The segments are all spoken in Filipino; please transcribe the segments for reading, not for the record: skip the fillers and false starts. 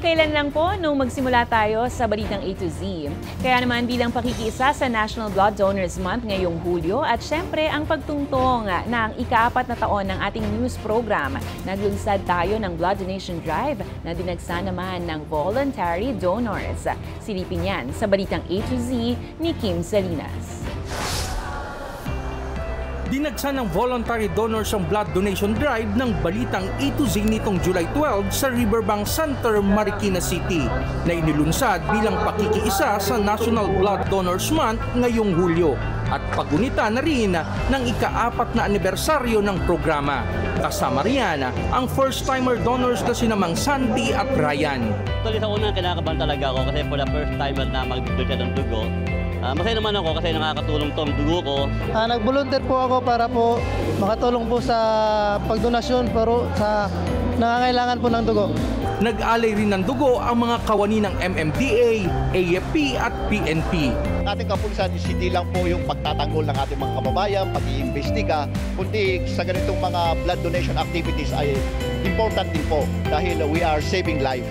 Kailan lang po nung magsimula tayo sa balitang A to Z. Kaya naman bilang pakikiisa sa National Blood Donors Month ngayong Hulyo at syempre ang pagtungtong ng ika-4 na taon ng ating news program, naglunsad tayo ng Blood Donation Drive na dinagsa naman ng voluntary donors. Silipin yan sa balitang A to Z ni Kim Salinas. Dinagsa ng voluntary donors ang blood donation drive ng balitang A to Z nitong July 12 sa Riverbank Center, Marikina City na inilunsad bilang pakikiisa sa National Blood Donors Month ngayong Hulyo at pagunita na rin ng ika-4 na anibersaryo ng programa. Kasama riyan ang first-timer donors na sina Mang Santi at Ryan. Actually sa una kinakabahan talaga ako kasi for the first timer na mag-donate ng dugo. Masaya naman ako kasi nakakatulong to ang dugo ko. Nag-volunteer po ako para po makatulong po sa pagdonasyon pero sa nangangailangan po ng dugo. Nag-alay rin ng dugo ang mga kawani ng MMDA, AFP at PNP. Ang ating kapulisan is hindi lang po yung pagtatanggol ng ating mga kababayan, pag-iimbestiga, kundi sa ganitong mga blood donation activities ay important din po dahil we are saving life.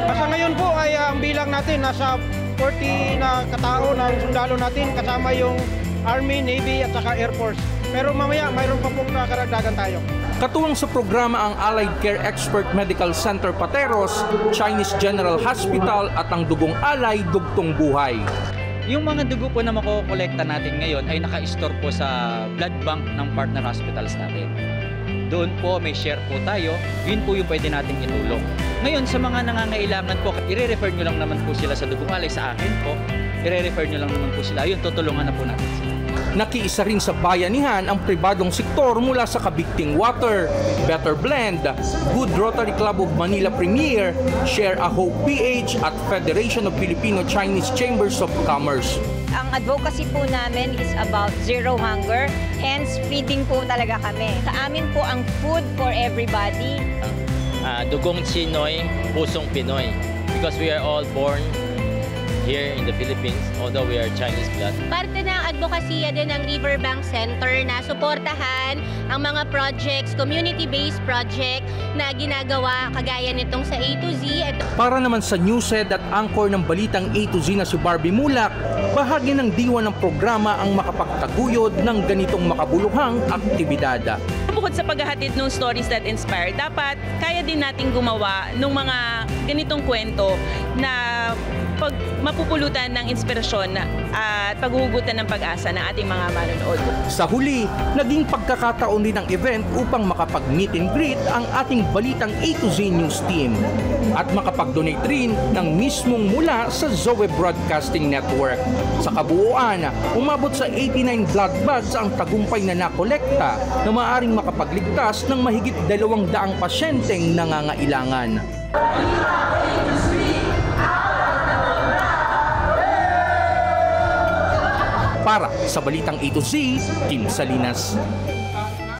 Sa ngayon po ay ang bilang natin nasa 40 na katao ng sundalo natin kasama yung Army, Navy at saka Air Force. Pero mamaya mayroon pa pong karagdagan tayo. Katuwang sa programa ang Allied Care Expert Medical Center Pateros, Chinese General Hospital at ang Dugong Alay Dugtong Buhay. Yung mga dugo po na makokolekta natin ngayon ay naka-store po sa blood bank ng partner hospitals natin. Doon po may share po tayo, yun po yung pwede nating itulong. Ngayon sa mga nangangailangan po, i-refer nyo lang naman po sila sa Dugong Alay sa akin po. I-refer nyo lang naman po sila, yun tutulungan na po natin sila. Nakiisa rin sa bayanihan ang pribadong sektor mula sa Kabigting Water, Better Blend, Good Rotary Club of Manila Premier, Share a Hope PH at Federation of Filipino-Chinese Chambers of Commerce. Ang advocacy po namin is about zero hunger, hence feeding po talaga kami. Sa amin po ang food for everybody. Dugong Chinoy, pusong Pinoy, because we are all born here in the Philippines, although we are Chinese blood. Parte ng advokasya din ng Riverbank Center na suportahan ang mga projects, community-based project na ginagawa kagaya nitong sa A to Z. Para naman sa newshead at anchor ng balitang A to Z na si Barbie Mulak, bahagi ng diwa ng programa ang makapagtaguyod ng ganitong makabuluhang aktibidad. Bukod sa paghahatid ng stories that inspire, dapat kaya din nating gumawa ng mga ganitong kwento na mapupulutan ng inspirasyon at paghuhugutan ng pag-asa ng ating mga manonood. Sa huli, naging pagkakataon din ng event upang makapag-meet and greet ang ating balitang A to Z News Team at makapag-donate rin ng mismong mula sa Zoe Broadcasting Network. Sa kabuuan, umabot sa 89 blood bags ang tagumpay na nakolekta na maaaring makapagligtas ng mahigit 200 pasyenteng nangangailangan. Para sa balitang A to Z, Kim Salinas.